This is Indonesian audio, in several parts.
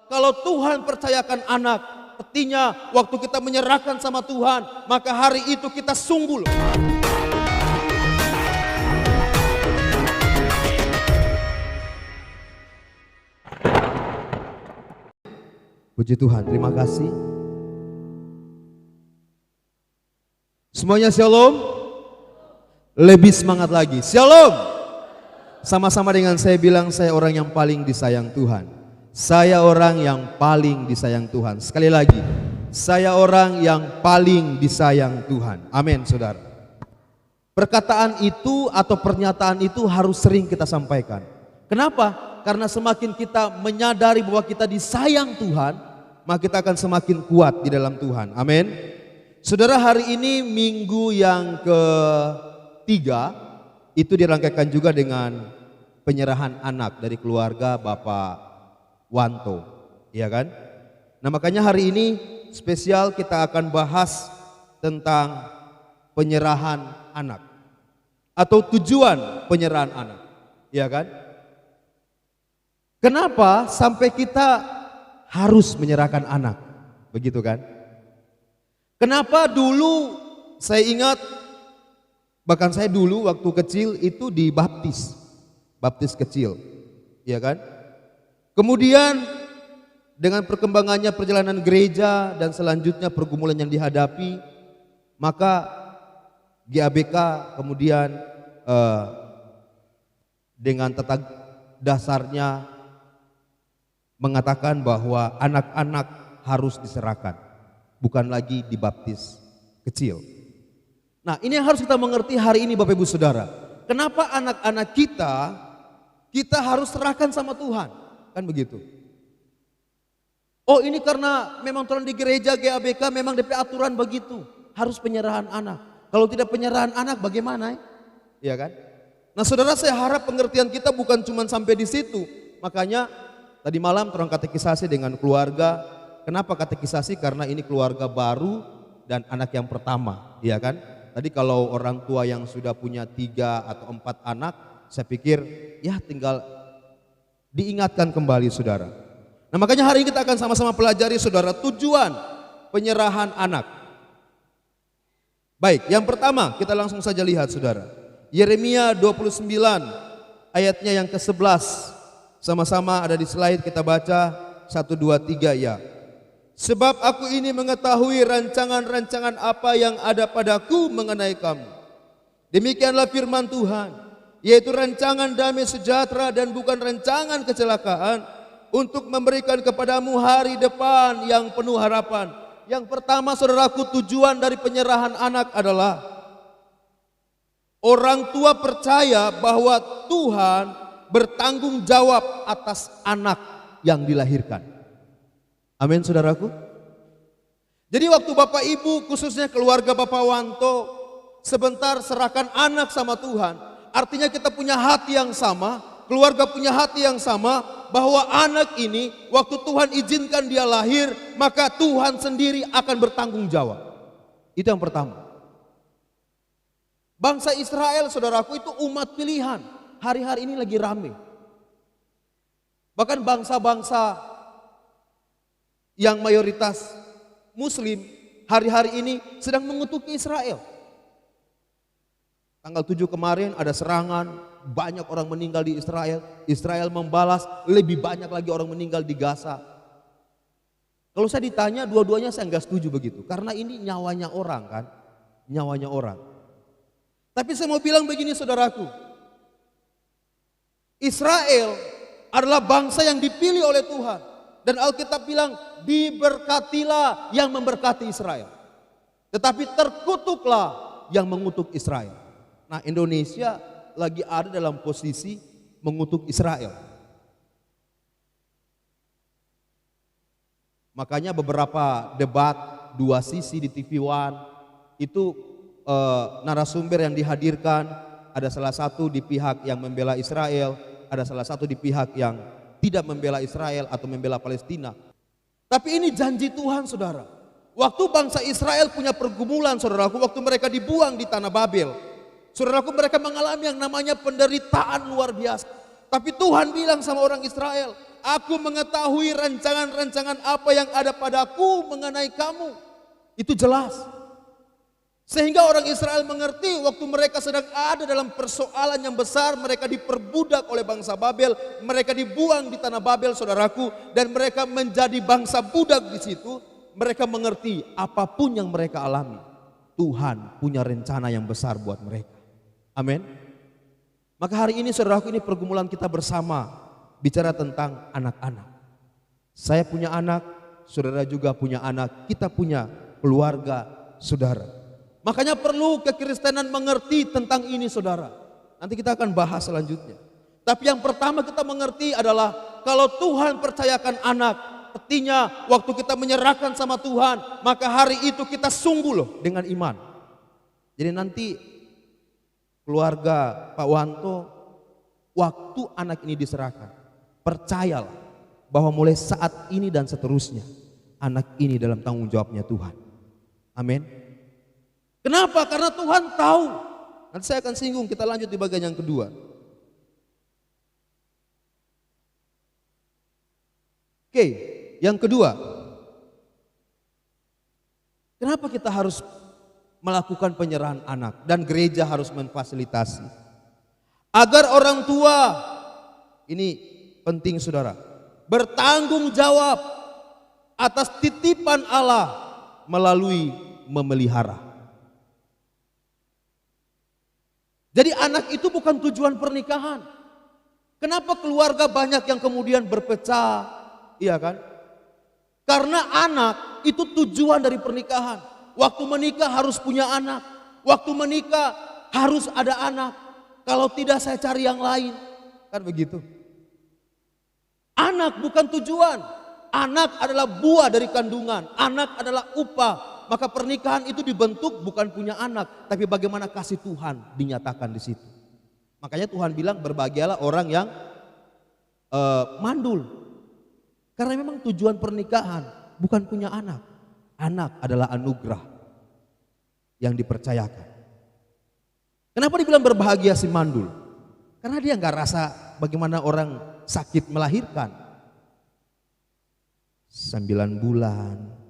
kalau Tuhan percayakan anak, artinya waktu kita menyerahkan sama Tuhan, maka hari itu kita sungguh. Puji Tuhan, terima kasih. Semuanya shalom. Lebih semangat lagi. Shalom. Sama-sama dengan saya bilang, saya orang yang paling disayang Tuhan. Saya orang yang paling disayang Tuhan. Sekali lagi, saya orang yang paling disayang Tuhan. Amin, saudara. Perkataan itu atau pernyataan itu harus sering kita sampaikan. Kenapa? Karena semakin kita menyadari bahwa kita disayang Tuhan, maka kita akan semakin kuat di dalam Tuhan. Amin. Saudara, hari ini minggu yang ketiga itu dirangkaikan juga dengan penyerahan anak dari keluarga Bapak Wanto, ya kan? Nah, makanya hari ini spesial kita akan bahas tentang penyerahan anak atau tujuan penyerahan anak, ya kan? Kenapa sampai kita harus menyerahkan anak, begitu kan? Kenapa dulu saya ingat, bahkan saya dulu waktu kecil itu dibaptis, baptis kecil, ya kan? Kemudian dengan perkembangannya perjalanan gereja dan selanjutnya pergumulan yang dihadapi, maka GABK kemudian dengan tata dasarnya mengatakan bahwa anak-anak harus diserahkan, bukan lagi dibaptis kecil. Nah, ini yang harus kita mengerti hari ini Bapak Ibu Saudara. Kenapa anak-anak kita harus serahkan sama Tuhan? Kan begitu. Oh, ini karena memang Tuhan di gereja GABK memang DP aturan begitu, harus penyerahan anak. Kalau tidak penyerahan anak bagaimana? Ya kan? Nah, saudara, saya harap pengertian kita bukan cuma sampai di situ. Makanya tadi malam terang katekisasi dengan keluarga. Kenapa katekisasi? Karena ini keluarga baru dan anak yang pertama, ya kan? Tadi kalau orang tua yang sudah punya 3 atau 4 anak, saya pikir ya tinggal diingatkan kembali saudara. Nah, makanya hari ini kita akan sama-sama pelajari saudara tujuan penyerahan anak. Baik, yang pertama kita langsung saja lihat saudara. Yeremia 29 ayatnya yang ke-11. Sama-sama ada di slide, kita baca 1, 2, 3 ya. Sebab aku ini mengetahui rancangan-rancangan apa yang ada padaku mengenai kamu. Demikianlah firman Tuhan, yaitu rancangan damai sejahtera dan bukan rancangan kecelakaan, untuk memberikan kepadamu hari depan yang penuh harapan. Yang pertama saudaraku, tujuan dari penyerahan anak adalah orang tua percaya bahwa Tuhan bertanggung jawab atas anak yang dilahirkan. Amin saudaraku. Jadi waktu Bapak Ibu khususnya keluarga Bapak Wanto sebentar serahkan anak sama Tuhan, artinya kita punya hati yang sama, keluarga punya hati yang sama, bahwa anak ini waktu Tuhan izinkan dia lahir, maka Tuhan sendiri akan bertanggung jawab. Itu yang pertama. Bangsa Israel saudaraku itu umat pilihan. Hari-hari ini lagi rame. Bahkan bangsa-bangsa yang mayoritas Muslim hari-hari ini sedang mengutuki Israel. Tanggal 7 kemarin ada serangan, banyak orang meninggal di Israel. Israel membalas, lebih banyak lagi orang meninggal di Gaza. Kalau saya ditanya, dua-duanya saya nggak setuju begitu. Karena ini nyawanya orang kan, nyawanya orang. Tapi saya mau bilang begini saudaraku, Israel adalah bangsa yang dipilih oleh Tuhan. Dan Alkitab bilang diberkatilah yang memberkati Israel. Tetapi terkutuklah yang mengutuk Israel. Nah, Indonesia lagi ada dalam posisi mengutuk Israel. Makanya beberapa debat dua sisi di TV One itu narasumber yang dihadirkan ada salah satu di pihak yang membela Israel, ada salah satu di pihak yang tidak membela Israel atau membela Palestina. Tapi ini janji Tuhan saudara. Waktu bangsa Israel punya pergumulan saudaraku, waktu mereka dibuang di tanah Babel, saudaraku, mereka mengalami yang namanya penderitaan luar biasa. Tapi Tuhan bilang sama orang Israel, aku mengetahui rancangan-rancangan apa yang ada padaku mengenai kamu. Itu jelas. Sehingga orang Israel mengerti waktu mereka sedang ada dalam persoalan yang besar, mereka diperbudak oleh bangsa Babel, mereka dibuang di tanah Babel, saudaraku, dan mereka menjadi bangsa budak di situ. Mereka mengerti apapun yang mereka alami, Tuhan punya rencana yang besar buat mereka. Amin. Maka hari ini saudaraku, ini pergumulan kita bersama bicara tentang anak-anak. Saya punya anak, saudara juga punya anak, kita punya keluarga, saudara. Makanya perlu kekristenan mengerti tentang ini, saudara. Nanti kita akan bahas selanjutnya. Tapi yang pertama kita mengerti adalah kalau Tuhan percayakan anak, artinya waktu kita menyerahkan sama Tuhan, maka hari itu kita sungguh loh dengan iman. Jadi nanti keluarga Pak Wanto, waktu anak ini diserahkan, percayalah bahwa mulai saat ini dan seterusnya, anak ini dalam tanggung jawabnya Tuhan. Amin. Kenapa? Karena Tuhan tahu. Nanti saya akan singgung, kita lanjut di bagian yang kedua. Oke, yang kedua. Kenapa kita harus melakukan penyerahan anak dan gereja harus memfasilitasi? Agar orang tua, ini penting saudara, bertanggung jawab atas titipan Allah melalui memelihara. Jadi anak itu bukan tujuan pernikahan. Kenapa keluarga banyak yang kemudian berpecah? Iya kan? Karena anak itu tujuan dari pernikahan. Waktu menikah harus punya anak. Waktu menikah harus ada anak. Kalau tidak saya cari yang lain. Kan begitu. Anak bukan tujuan. Anak adalah buah dari kandungan. Anak adalah upah. Maka pernikahan itu dibentuk bukan punya anak, tapi bagaimana kasih Tuhan dinyatakan di situ. Makanya Tuhan bilang berbahagialah orang yang mandul. Karena memang tujuan pernikahan bukan punya anak. Anak adalah anugerah yang dipercayakan. Kenapa dibilang berbahagia si mandul? Karena dia nggak rasa bagaimana orang sakit melahirkan. 9 bulan.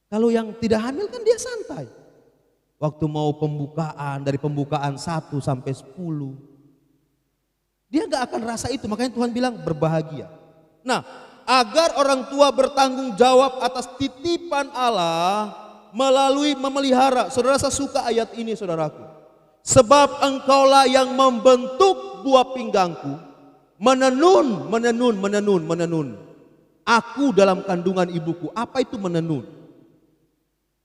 Kalau yang tidak hamil kan dia santai. Waktu mau pembukaan, dari pembukaan 1 sampai 10. Dia gak akan rasa itu, makanya Tuhan bilang berbahagia. Nah, agar orang tua bertanggung jawab atas titipan Allah melalui memelihara. Saudara, saya suka ayat ini saudaraku. Sebab engkaulah yang membentuk buah pinggangku, menenun. Aku dalam kandungan ibuku. Apa itu menenun?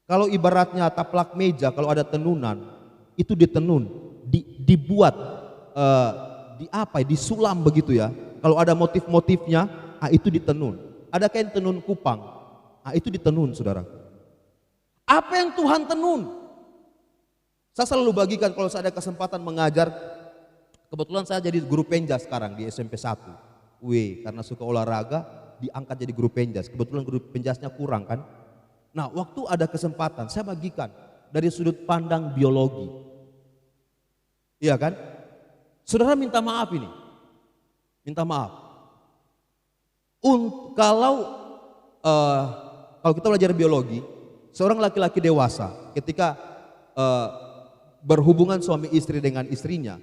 Kalau ibaratnya taplak meja, kalau ada tenunan, itu ditenun, dibuat, disulam begitu ya. Kalau ada motif-motifnya, itu ditenun. Ada kain tenun kupang, itu ditenun saudara. Apa yang Tuhan tenun? Saya selalu bagikan kalau saya ada kesempatan mengajar. Kebetulan saya jadi guru penjas sekarang di SMP 1. Karena suka olahraga, diangkat jadi guru penjas. Kebetulan guru penjasnya kurang kan. Nah, waktu ada kesempatan saya bagikan dari sudut pandang biologi. Iya kan? Saudara minta maaf ini. Minta maaf. Kalau kita belajar biologi, seorang laki-laki dewasa ketika berhubungan suami istri dengan istrinya,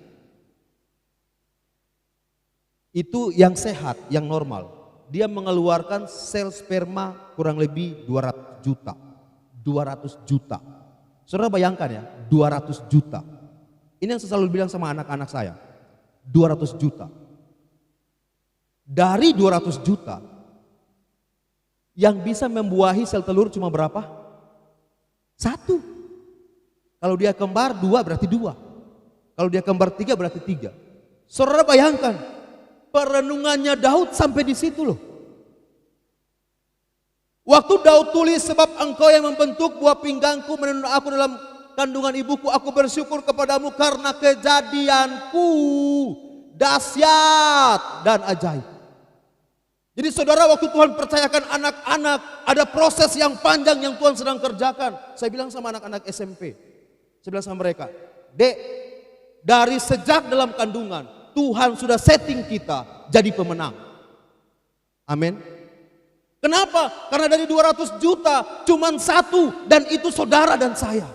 itu yang sehat, yang normal. Dia mengeluarkan sel sperma kurang lebih 200 juta. 200 juta. Saudara bayangkan ya, 200 juta. Ini yang saya selalu bilang sama anak-anak saya. 200 juta. Dari 200 juta, yang bisa membuahi sel telur cuma berapa? 1. Kalau dia kembar 2 berarti 2. Kalau dia kembar 3 berarti 3. Saudara bayangkan. Perenungannya Daud sampai di situ loh. Waktu Daud tulis sebab engkau yang membentuk buah pinggangku, menenun aku dalam kandungan ibuku, aku bersyukur kepadamu karena kejadianku dahsyat dan ajaib. Jadi saudara, waktu Tuhan percayakan anak-anak, ada proses yang panjang yang Tuhan sedang kerjakan. Saya bilang sama anak-anak SMP, saya bilang sama mereka, Dek, dari sejak dalam kandungan Tuhan sudah setting kita jadi pemenang. Amin. Kenapa? Karena dari 200 juta cuman satu, dan itu saudara dan saya.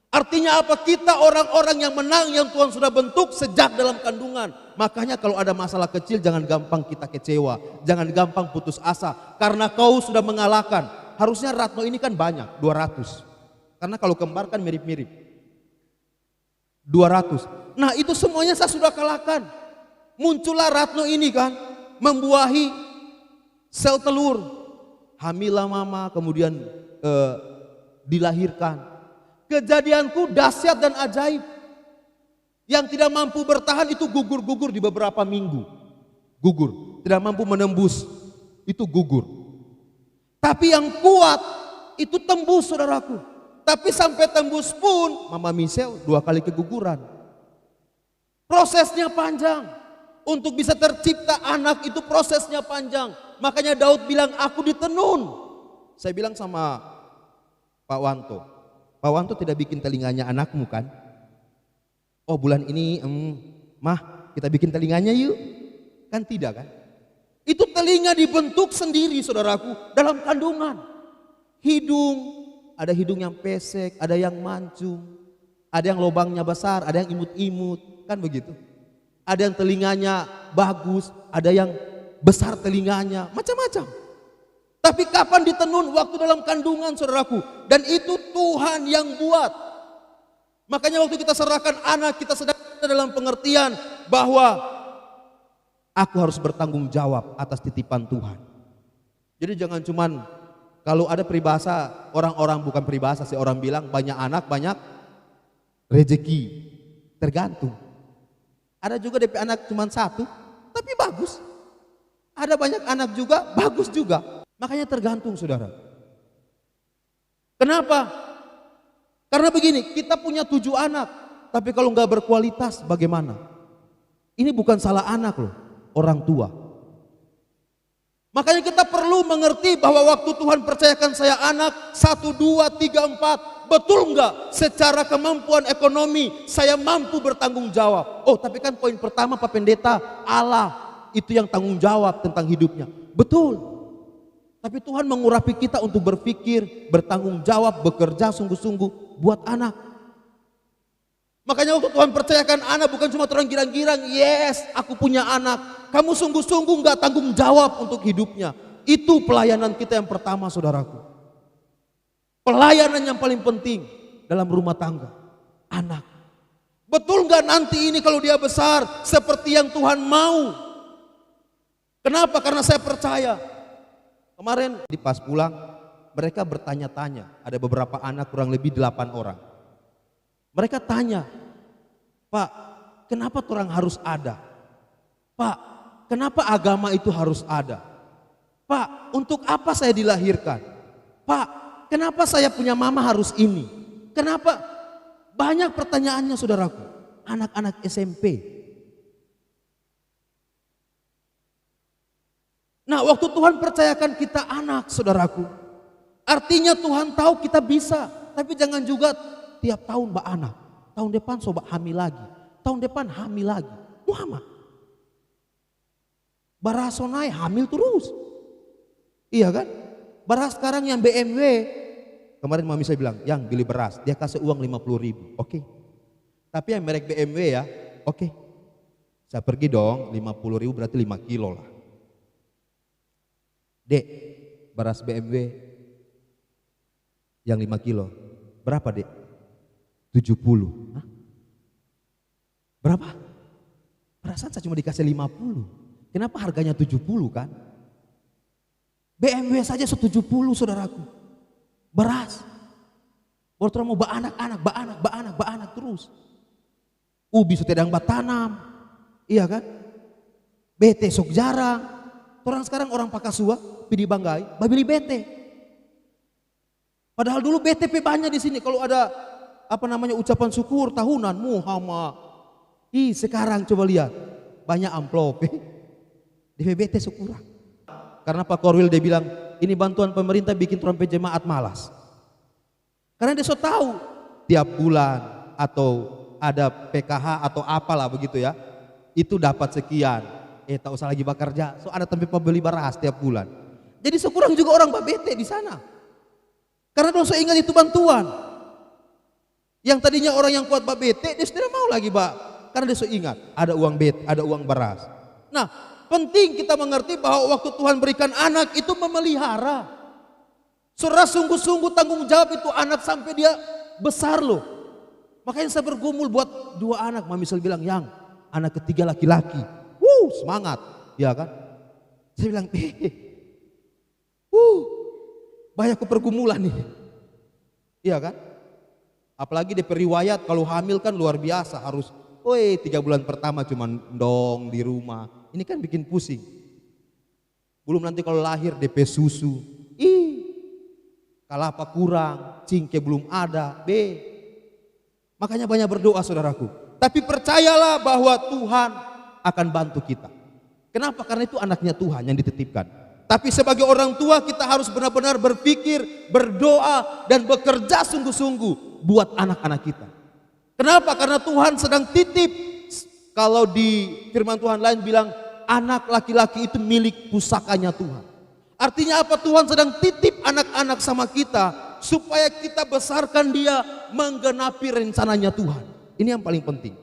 Artinya apa? Kita orang-orang yang menang, yang Tuhan sudah bentuk sejak dalam kandungan. Makanya kalau ada masalah kecil jangan gampang kita kecewa, jangan gampang putus asa, karena kau sudah mengalahkan. Harusnya Ratno ini kan banyak, 200. Karena kalau kembar kan mirip-mirip. 200. Nah itu semuanya saya sudah kalahkan. Muncullah Ratno ini kan, membuahi sel telur. Hamilah mama, kemudian dilahirkan. Kejadianku dahsyat dan ajaib. Yang tidak mampu bertahan itu gugur-gugur di beberapa minggu. Gugur, tidak mampu menembus, itu gugur. Tapi yang kuat itu tembus, saudaraku. Tapi sampai tembus pun Mama Michelle 2 kali keguguran. Prosesnya panjang. Untuk bisa tercipta anak itu prosesnya panjang. Makanya Daud bilang, aku ditenun. Saya bilang sama Pak Wanto, Pak Wanto tidak bikin telinganya anakmu kan? Oh bulan ini mah kita bikin telinganya yuk. Kan tidak kan? Itu telinga dibentuk sendiri, saudaraku, dalam kandungan. Hidung, ada hidung yang pesek, ada yang mancung, ada yang lubangnya besar, ada yang imut-imut, kan begitu. Ada yang telinganya bagus, ada yang besar telinganya, macam-macam. Tapi kapan ditenun? Waktu dalam kandungan, saudaraku. Dan itu Tuhan yang buat. Makanya waktu kita serahkan anak, kita sedang dalam pengertian bahwa aku harus bertanggung jawab atas titipan Tuhan. Jadi jangan cuman, kalau ada peribahasa, orang-orang bukan peribahasa sih, orang bilang banyak anak banyak rezeki. Tergantung. Ada juga DP anak cuman 1, tapi bagus. Ada banyak anak juga, bagus juga. Makanya tergantung, saudara. Kenapa? Karena begini, kita punya 7 anak, tapi kalau nggak berkualitas bagaimana? Ini bukan salah anak loh, orang tua. Makanya kita perlu mengerti bahwa waktu Tuhan percayakan saya anak 1, 2, 3, 4, betul nggak secara kemampuan ekonomi saya mampu bertanggung jawab? Oh tapi kan poin pertama Pak Pendeta, Allah itu yang tanggung jawab tentang hidupnya. Betul. Tapi Tuhan mengurapi kita untuk berpikir, bertanggung jawab, bekerja sungguh-sungguh buat anak. Makanya waktu Tuhan percayakan anak bukan cuma orang girang-girang, yes aku punya anak. Kamu sungguh-sungguh nggak tanggung jawab untuk hidupnya. Itu pelayanan kita yang pertama, saudaraku. Pelayanan yang paling penting dalam rumah tangga, anak. Betul nggak nanti ini kalau dia besar seperti yang Tuhan mau? Kenapa? Karena saya percaya. Kemarin di pas pulang mereka bertanya-tanya, ada beberapa anak kurang lebih 8 orang. Mereka tanya, Pak, kenapa orang harus ada? Pak, kenapa agama itu harus ada? Pak, untuk apa saya dilahirkan? Pak, kenapa saya punya mama harus ini? Kenapa? Banyak pertanyaannya, saudaraku. Anak-anak SMP. Nah, waktu Tuhan percayakan kita anak, saudaraku, artinya Tuhan tahu kita bisa. Tapi jangan juga tiap tahun anak. Tahun depan sobat hamil lagi. Tahun depan hamil lagi. Muhammad. Barasonai hamil terus. Iya kan? Beras sekarang yang BMW. Kemarin mami saya bilang, yang beli beras, dia kasih uang 50.000. Oke. Tapi yang merek BMW ya, oke. Saya pergi dong, 50.000 berarti 5 kilo lah. Dek, beras BMW yang 5 kilo. Berapa dek? 70. Hah? Berapa? Perasaan saya cuma dikasih 50. Kenapa harganya 70 kan? BMW saja 170, saudaraku. Beras. Waktu mau baanak terus. Ubi sutedang batanam. Iya kan? Bete sok jarang. Orang sekarang orang Pakasua, pilih Banggai, babili bete. Padahal dulu BTP banyak di sini. Kalau ada ucapan syukur tahunan, Muhammad. Sekarang coba lihat, banyak amplop. DPBT syukuran. Karena Pak Korwil dia bilang, ini bantuan pemerintah bikin trompet jemaat malas. Karena dia so tahu tiap bulan atau ada PKH atau apalah begitu ya. itu dapat sekian. Tak usah lagi bekerja, so ada tempat pembeli beras setiap bulan. Jadi sekurang juga orang bete di sana. Karena dong ingat itu bantuan. Yang tadinya orang yang kuat bete, dia sudah mau lagi karena dia ingat ada uang ada uang beras. Nah, penting kita mengerti bahwa waktu Tuhan berikan anak itu memelihara. Saudara, sungguh-sungguh tanggung jawab itu anak sampai dia besar loh. Makanya saya bergumul buat 2 anak. Mami selalu bilang, yang anak ketiga laki-laki. Semangat, ya kan? Saya bilang, banyak kepergumulan nih. Iya kan? Apalagi di periwayat kalau hamil kan luar biasa, harus 3 bulan pertama cuman dong di rumah. Ini kan bikin pusing. Belum nanti kalau lahir DP susu. Kalapa kurang, cingke belum ada, Makanya banyak berdoa saudaraku. Tapi percayalah bahwa Tuhan akan bantu kita. Kenapa? Karena itu anaknya Tuhan yang dititipkan. Tapi sebagai orang tua kita harus benar-benar berpikir, berdoa, dan bekerja sungguh-sungguh buat anak-anak kita. Kenapa? Karena Tuhan sedang titip. Kalau di firman Tuhan lain bilang, anak laki-laki itu milik pusakanya Tuhan. Artinya apa? Tuhan sedang titip anak-anak sama kita supaya kita besarkan dia menggenapi rencananya Tuhan. Ini yang paling penting.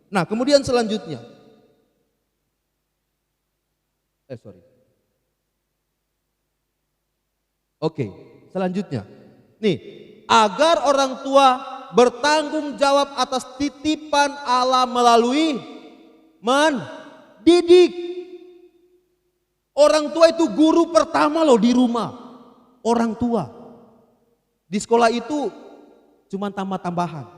Nah, kemudian selanjutnya. Selanjutnya. Nih, agar orang tua bertanggung jawab atas titipan Allah melalui mendidik. Orang tua itu guru pertama loh di rumah. Orang tua. Di sekolah itu cuma tambah-tambahan.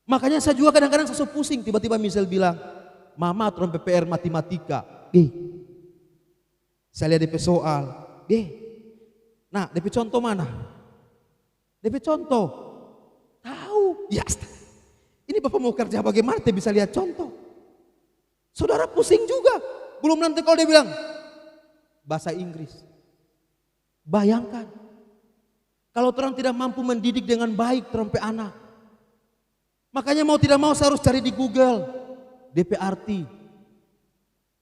Makanya saya juga kadang-kadang saya pusing. Tiba-tiba misal bilang, mama turun PPR matematika. Saya lihat DP soal. Nah, DP contoh mana? DP contoh. Tahu. Ya, ini Bapak mau kerja bagaimana dia bisa lihat contoh? Saudara pusing juga. Belum nanti kalau dia bilang bahasa Inggris. Bayangkan. Kalau orang tidak mampu mendidik dengan baik terompe anak. Makanya mau tidak mau saya harus cari di Google. DP arti.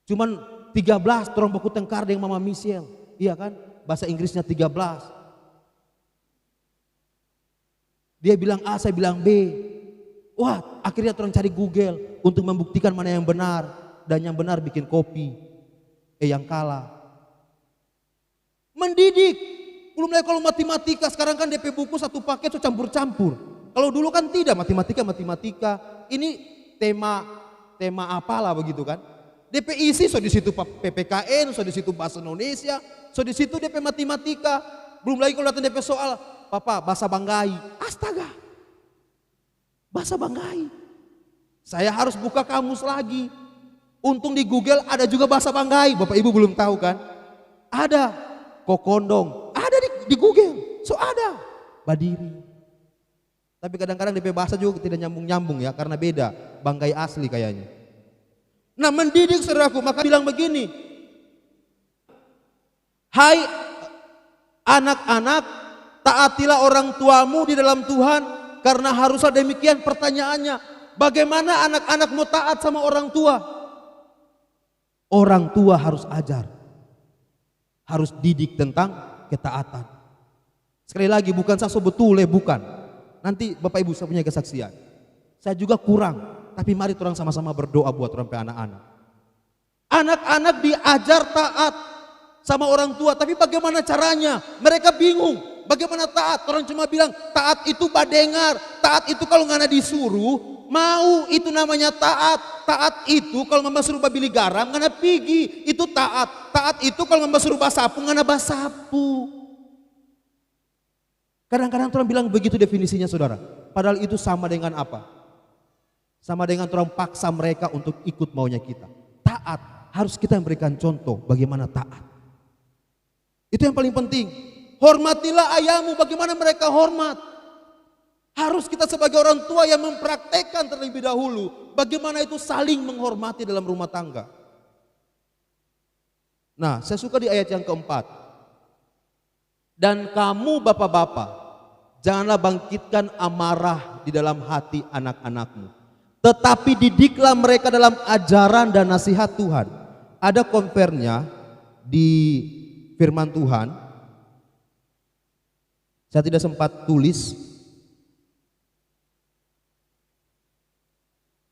Cuman 13 orang baku tengkar dengan Mama Michelle. Iya kan? Bahasa Inggrisnya 13. Dia bilang A, saya bilang B. Wah, akhirnya orang cari Google untuk membuktikan mana yang benar. Dan yang benar bikin kopi. Yang kalah. Mendidik. Belum lagi kalau matematika, sekarang kan DP buku satu paket so campur-campur. Kalau dulu kan tidak, matematika. Ini tema apalah begitu kan. DP isi so di situ PPKN, so di situ bahasa Indonesia, so di situ DP matematika. Belum lagi kalau datang DP soal, Papa bahasa Banggai. Astaga. Bahasa Banggai. Saya harus buka kamus lagi. Untung di Google ada juga bahasa Banggai. Bapak Ibu belum tahu kan? Ada. Kokondong. Ada di Google. So ada. Badiri. Tapi kadang-kadang DP bahasa juga tidak nyambung-nyambung ya. Karena beda. Banggai asli kayaknya. Nah, mendidik saudaraku. Maka bilang begini. Hai anak-anak. Taatilah orang tuamu di dalam Tuhan. Karena haruslah demikian pertanyaannya. Bagaimana anak-anak mau taat sama orang tua? Orang tua harus ajar, harus didik tentang ketaatan. Sekali lagi bukan saya betul bukan. Nanti Bapak Ibu saya punya kesaksian. Saya juga kurang, tapi mari orang sama-sama berdoa buat orang anak-anak. Anak-anak diajar taat sama orang tua, tapi bagaimana caranya? Mereka bingung. Bagaimana taat? Orang cuma bilang taat itu badengar, taat itu kalau nggak disuruh mau, itu namanya taat. Taat itu kalau mama suruh beli garam ngana pigi, itu taat. Taat itu kalau mama suruh basapu ngana basapu. Kadang-kadang orang bilang begitu definisinya saudara. Padahal itu sama dengan apa? Sama dengan orang paksa mereka untuk ikut maunya kita. Taat, harus kita memberikan contoh bagaimana taat. Itu yang paling penting. Hormatilah ayahmu, bagaimana mereka hormat. Harus kita sebagai orang tua yang mempraktekkan terlebih dahulu bagaimana itu saling menghormati dalam rumah tangga. Nah, saya suka di ayat yang keempat. Dan kamu bapak-bapak, janganlah bangkitkan amarah di dalam hati anak-anakmu, tetapi didiklah mereka dalam ajaran dan nasihat Tuhan. Ada konvernya di firman Tuhan. Saya tidak sempat tulis.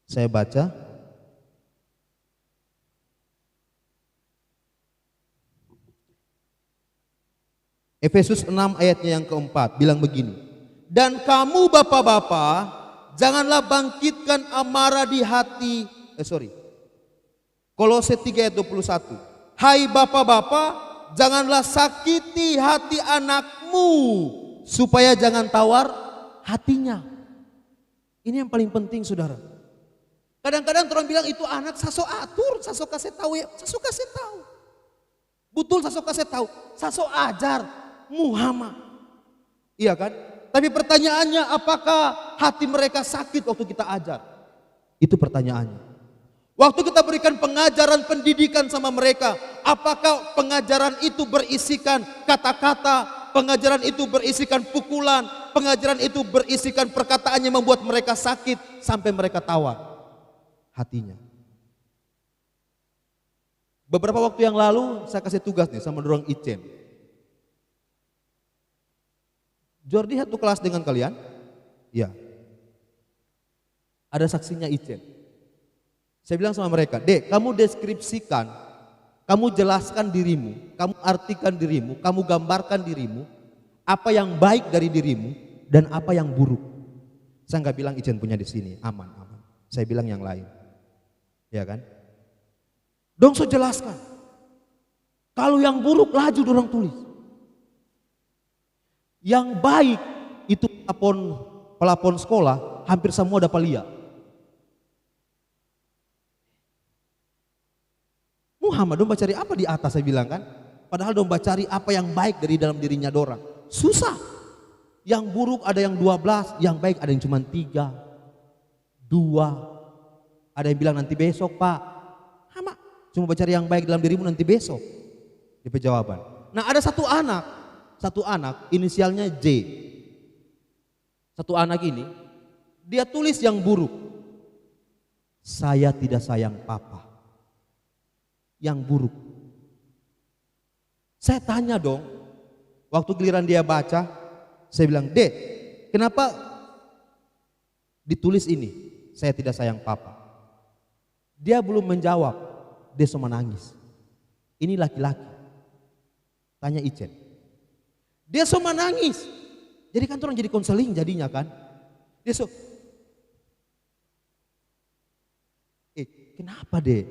Saya baca. Efesus 6 ayatnya yang keempat bilang begini. Dan kamu bapak-bapak, janganlah bangkitkan amarah di hati. Kolose 3 ayat 21. Hai bapak-bapak, janganlah sakiti hati anakmu, supaya jangan tawar hatinya. Ini yang paling penting, saudara. Kadang-kadang orang bilang itu anak saso atur, saso kasih tahu ya, saso kasih tahu. Betul, saso kasih tahu, saso ajar, Muhammad. Iya kan? Tapi pertanyaannya, apakah hati mereka sakit waktu kita ajar? Itu pertanyaannya. Waktu kita berikan pengajaran, pendidikan sama mereka, apakah pengajaran itu berisikan kata-kata, pengajaran itu berisikan pukulan, pengajaran itu berisikan perkataan yang membuat mereka sakit sampai mereka tawar hatinya. Beberapa waktu yang lalu saya kasih tugas nih sama dorong Icen. Jordi satu kelas dengan kalian? Ya. Ada saksinya Icen. Saya bilang sama mereka, Dek, kamu deskripsikan, kamu jelaskan dirimu, kamu artikan dirimu, kamu gambarkan dirimu, apa yang baik dari dirimu dan apa yang buruk. Saya nggak bilang Icen punya di sini, aman. Saya bilang yang lain. Ya kan? Dong so jelaskan. Kalau yang buruk laju dorang tulis. Yang baik itu pelapon sekolah hampir semua dapat lihat. Muhammad dong cari apa di atas, saya bilang kan. Padahal dong cari apa yang baik dari dalam dirinya dorang. Susah. Yang buruk ada yang 12, yang baik ada yang cuma 3, 2. Ada yang bilang nanti besok Pak. Hama, cuma cari yang baik dalam dirimu nanti besok. DP jawaban. Nah ada satu anak inisialnya J. Satu anak ini, dia tulis yang buruk. Saya tidak sayang papa. Yang buruk. Saya tanya dong, waktu giliran dia baca, saya bilang, Dek, kenapa ditulis ini? Saya tidak sayang papa. Dia belum menjawab, dia cuma nangis. Ini laki-laki. Tanya Icen. Dia cuma nangis. Jadi kan orang jadi konseling jadinya kan. Dia kenapa deh?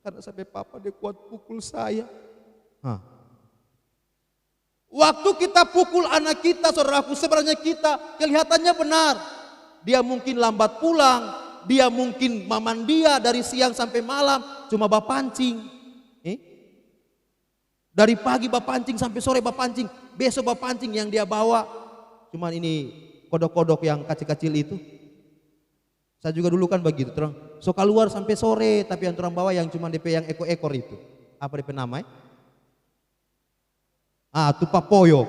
Karena sampai papa dia kuat pukul saya. Waktu kita pukul anak kita, saudaraku, sebenarnya kita kelihatannya benar. Dia mungkin lambat pulang, dia mungkin maman dia dari siang sampai malam cuma bapancing. Dari pagi bapancing sampai sore bapancing, besok bapancing yang dia bawa cuman ini kodok-kodok yang kecil-kecil itu. Saya juga dulu kan begitu, terang so keluar sampai sore, tapi yang terang bawa yang cuma DP yang ekor-ekor itu. Apa DP namanya? Tupapoyo.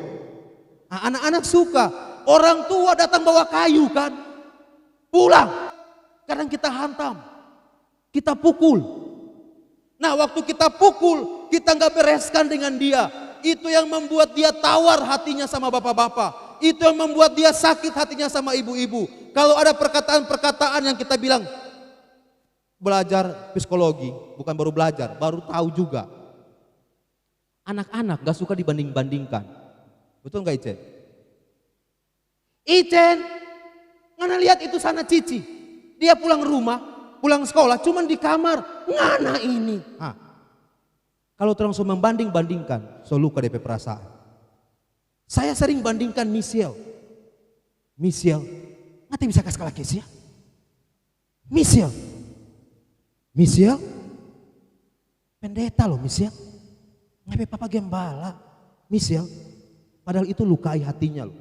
Anak-anak suka. Orang tua datang bawa kayu kan, pulang. Kadang kita hantam, kita pukul. Nah waktu kita pukul, kita nggak bereskan dengan dia. Itu yang membuat dia tawar hatinya sama bapak-bapak. Itu yang membuat dia sakit hatinya sama ibu-ibu. Kalau ada perkataan-perkataan yang kita bilang, belajar psikologi, bukan baru belajar, baru tahu juga. Anak-anak gak suka dibanding-bandingkan. Betul gak Icen? Icen, ngana lihat itu sana Cici. Dia pulang rumah, pulang sekolah, cuman di kamar. Ngana ini. Kalau terang so membanding-bandingkan, so luka DP perasaan. Saya sering bandingkan Michelle. Nanti bisa kasih kalah Kesia. Michelle, pendeta loh Michelle. Ngapain papa gembala, Michelle. Padahal itu lukai hatinya loh.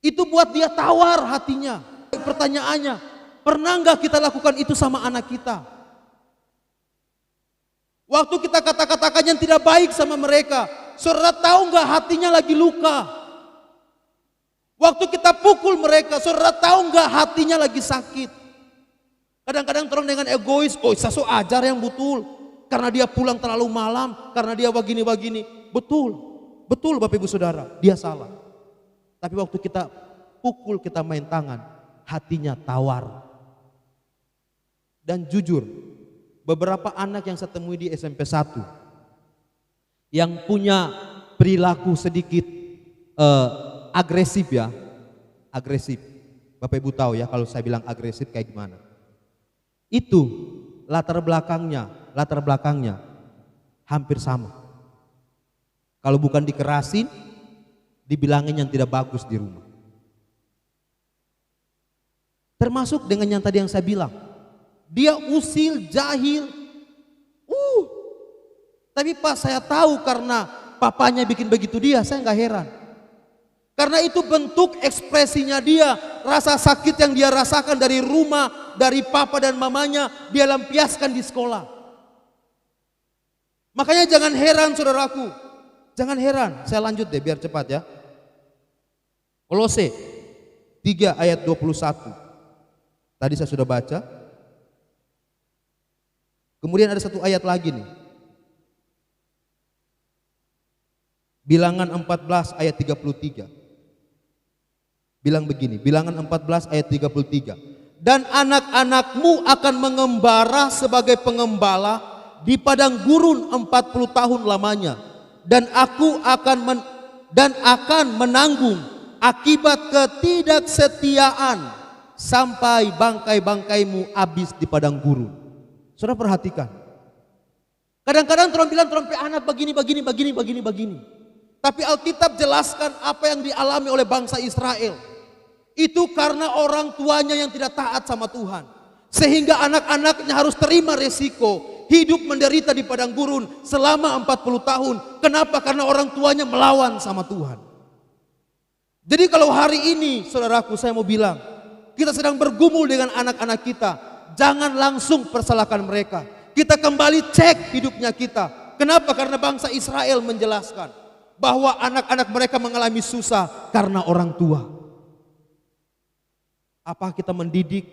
Itu buat dia tawar hatinya. Pertanyaannya, pernah nggak kita lakukan itu sama anak kita? Waktu kita kata-katakan yang tidak baik sama mereka, saudara tahu nggak hatinya lagi luka? Waktu kita pukul mereka, saudara tahu nggak hatinya lagi sakit. Kadang-kadang orang dengan egois, oh saya so ajar yang betul. Karena dia pulang terlalu malam, karena dia begini-begini. Betul, betul Bapak Ibu Saudara, dia salah. Tapi waktu kita pukul, kita main tangan, hatinya tawar. Dan jujur, beberapa anak yang saya temui di SMP 1 yang punya perilaku sedikit agresif ya, agresif. Bapak Ibu tahu ya kalau saya bilang agresif kayak gimana. Itu latar belakangnya hampir sama. Kalau bukan dikerasin, dibilangin yang tidak bagus di rumah. Termasuk dengan yang tadi yang saya bilang, dia usil, jahil. Tapi pas saya tahu karena papanya bikin begitu dia, saya nggak heran. Karena itu bentuk ekspresinya dia, rasa sakit yang dia rasakan dari rumah, dari papa dan mamanya, dia lampiaskan di sekolah. Makanya jangan heran saudaraku, jangan heran. Saya lanjut deh biar cepat ya. Kolose 3 ayat 21. Tadi saya sudah baca. Kemudian ada satu ayat lagi nih. Bilangan 14 ayat 33. Bilang begini, Bilangan 14 ayat 33. Dan anak-anakmu akan mengembara sebagai pengembala di padang gurun 40 tahun lamanya. Dan aku akan menanggung akibat ketidaksetiaan sampai bangkai-bangkaimu habis di padang gurun. Saudara perhatikan. Kadang-kadang orang bilang anak begini. Tapi Alkitab jelaskan apa yang dialami oleh bangsa Israel. Itu karena orang tuanya yang tidak taat sama Tuhan. Sehingga anak-anaknya harus terima resiko hidup menderita di padang gurun selama 40 tahun. Kenapa? Karena orang tuanya melawan sama Tuhan. Jadi kalau hari ini saudaraku saya mau bilang, kita sedang bergumul dengan anak-anak kita, jangan langsung persalahkan mereka. Kita kembali cek hidupnya kita. Kenapa? Karena bangsa Israel menjelaskan bahwa anak-anak mereka mengalami susah karena orang tua. Apa kita mendidik?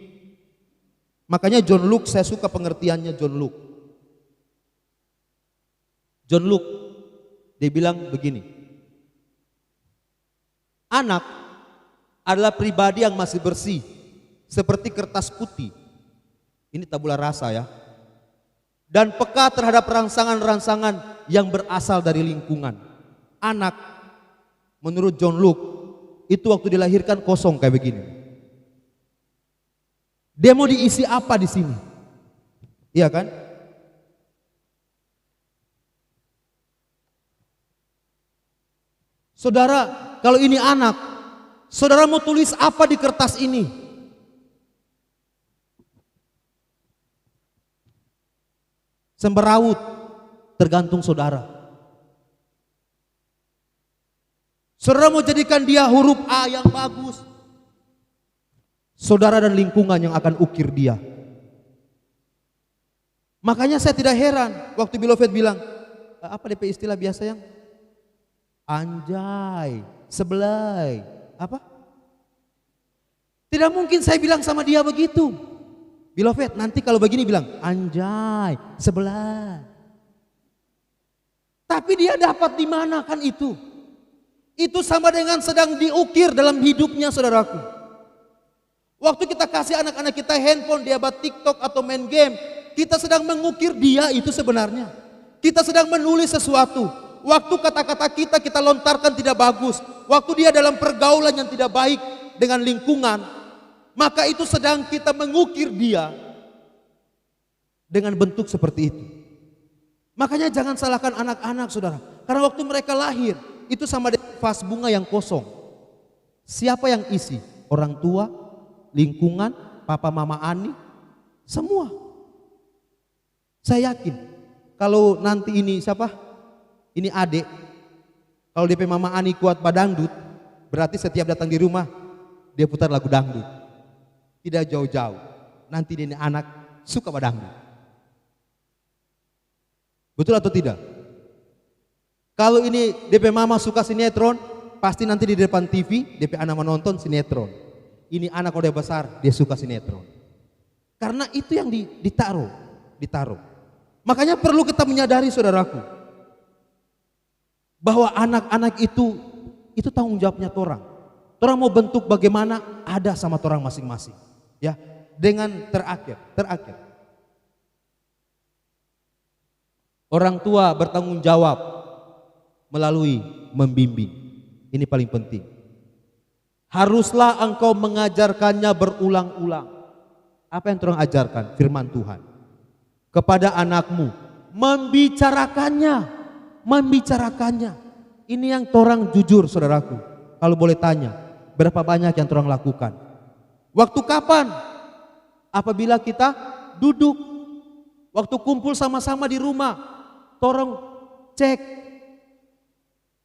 Makanya John Luke, saya suka pengertiannya John Luke. John Luke, dia bilang begini. Anak adalah pribadi yang masih bersih, seperti kertas putih. Ini tabula rasa ya. Dan peka terhadap rangsangan-rangsangan yang berasal dari lingkungan. Anak, menurut John Luke, itu waktu dilahirkan kosong kayak begini. Dia mau diisi apa di sini? Iya kan? Saudara, kalau ini anak, saudara mau tulis apa di kertas ini? Semberawut, tergantung saudara. Saudara mau jadikan dia huruf A yang bagus, saudara dan lingkungan yang akan ukir dia. Makanya saya tidak heran waktu Bilofet bilang, apa DP istilah biasa yang anjay, sebelai, apa? Tidak mungkin saya bilang sama dia begitu. Bilofet nanti kalau begini bilang anjay, sebelai. Tapi dia dapat di mana kan itu? Itu sama dengan sedang diukir dalam hidupnya saudaraku. Waktu kita kasih anak-anak kita handphone, dia buat TikTok atau main game, kita sedang mengukir dia itu sebenarnya. Kita sedang menulis sesuatu. Waktu kata-kata kita lontarkan tidak bagus, waktu dia dalam pergaulan yang tidak baik dengan lingkungan, maka itu sedang kita mengukir dia dengan bentuk seperti itu. Makanya jangan salahkan anak-anak saudara, karena waktu mereka lahir itu sama dengan vas bunga yang kosong. Siapa yang isi? Orang tua, lingkungan, papa mama Ani, semua. Saya yakin kalau nanti ini siapa? Ini adik. Kalau DP mama Ani kuat badangdut, berarti setiap datang di rumah dia putar lagu dangdut. Tidak jauh-jauh. Nanti dia ini anak suka badangdut. Betul atau tidak? Kalau ini DP mama suka sinetron, pasti nanti di depan TV DP anak menonton sinetron. Ini anak udah besar, dia suka sinetron. Karena itu yang ditaruh. Makanya perlu kita menyadari saudaraku, bahwa anak-anak itu tanggung jawabnya torang. Torang mau bentuk bagaimana ada sama torang masing-masing. Ya, dengan terakhir. Orang tua bertanggung jawab melalui membimbing. Ini paling penting. Haruslah engkau mengajarkannya berulang-ulang. Apa yang torang ajarkan? Firman Tuhan. Kepada anakmu, membicarakannya. Ini yang torang jujur saudaraku. Kalau boleh tanya, berapa banyak yang torang lakukan? Waktu kapan? Apabila kita duduk, waktu kumpul sama-sama di rumah, torang cek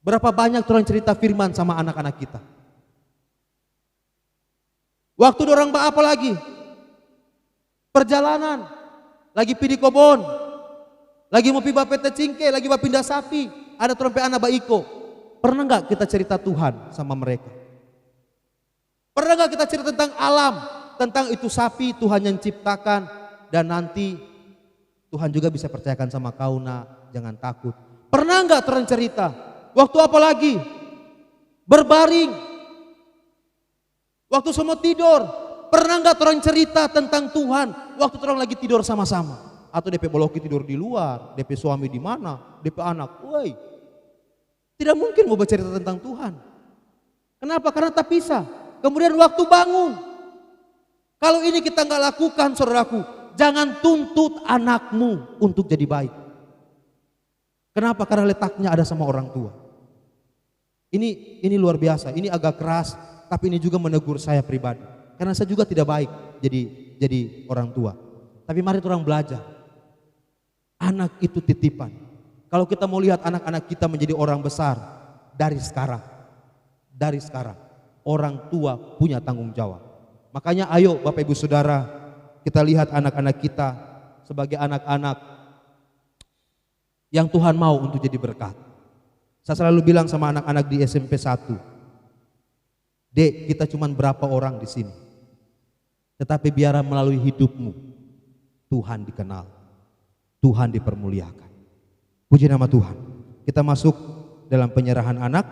berapa banyak torang cerita firman sama anak-anak kita. Waktu dorang apa lagi? Perjalanan, lagi pi di kebon, lagi mau pi bapete cingke, lagi pindah sapi, ada torang pe anak baiko. Pernah nggak kita cerita Tuhan sama mereka? Pernah nggak kita cerita tentang alam, tentang itu sapi Tuhan yang ciptakan, dan nanti Tuhan juga bisa percayakan sama kau nak, jangan takut. Pernah nggak torang cerita? Waktu apa lagi? Berbaring, waktu semua tidur. Pernah nggak torang cerita tentang Tuhan waktu torang lagi tidur sama-sama? Atau DP boloki tidur di luar, DP suami di mana, DP anak, woi. Tidak mungkin mau bercerita tentang Tuhan. Kenapa? Karena tak bisa. Kemudian waktu bangun. Kalau ini kita nggak lakukan saudaraku, jangan tuntut anakmu untuk jadi baik. Kenapa? Karena letaknya ada sama orang tua. Ini luar biasa, ini agak keras, tapi ini juga menegur saya pribadi. Karena saya juga tidak baik jadi orang tua. Tapi mari orang belajar. Anak itu titipan. Kalau kita mau lihat anak-anak kita menjadi orang besar, dari sekarang orang tua punya tanggung jawab. Makanya ayo Bapak Ibu Saudara, kita lihat anak-anak kita sebagai anak-anak yang Tuhan mau untuk jadi berkat. Saya selalu bilang sama anak-anak di SMP 1, Dek, kita cuma berapa orang di sini. Tetapi biar melalui hidupmu Tuhan dikenal, Tuhan dipermuliakan. Puji nama Tuhan. Kita masuk dalam penyerahan anak.